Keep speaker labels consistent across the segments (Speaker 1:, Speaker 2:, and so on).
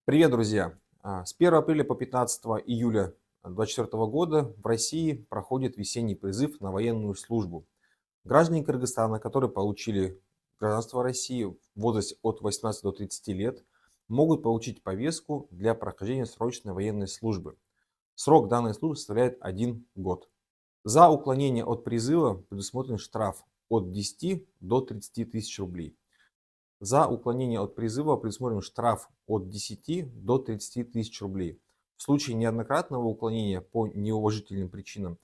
Speaker 1: Привет, друзья! С 1 апреля по 15 июля 2024 года в России проходит весенний призыв на военную службу. Граждане Кыргызстана, которые получили гражданство России в возрасте от 18 до 30 лет, могут получить повестку для прохождения срочной военной службы. Срок данной службы составляет 1 год. За уклонение от призыва предусмотрен штраф от 10 до 30 тысяч рублей. За уклонение от призыва предусмотрен штраф от 10 до 30 тысяч рублей. В случае неоднократного уклонения по неуважительным причинам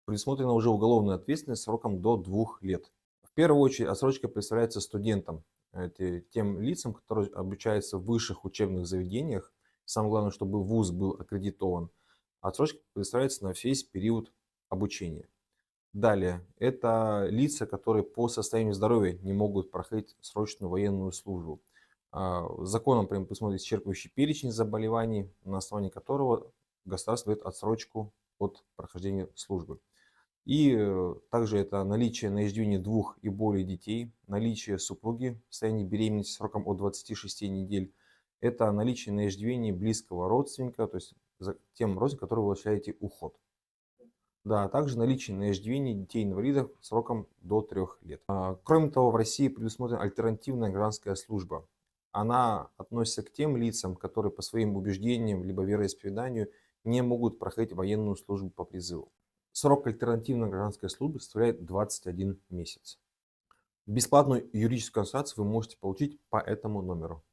Speaker 1: предусмотрена уже уголовная ответственность сроком до 2 лет. В первую очередь отсрочка представляется студентам, тем лицам, которые обучаются в высших учебных заведениях. Самое главное, чтобы вуз был аккредитован. Отсрочка предоставляется на весь период обучения. Далее, это лица, которые по состоянию здоровья не могут проходить срочную военную службу. Законом прям предусмотрен исчерпывающий перечень заболеваний, на основании которого государство дает отсрочку от прохождения службы. И также это наличие на иждивении 2 и более детей, наличие супруги в состоянии беременности сроком от 26 недель, это наличие на иждивении близкого родственника, то есть тем родственникам, которого вы осуществляете уход. Да, а также наличие на иждивении детей-инвалидов сроком до 3 лет. Кроме того, в России предусмотрена альтернативная гражданская служба. Она относится к тем лицам, которые по своим убеждениям либо вероисповеданию не могут проходить военную службу по призыву. Срок альтернативной гражданской службы составляет 21 месяц. Бесплатную юридическую консультацию вы можете получить по этому номеру.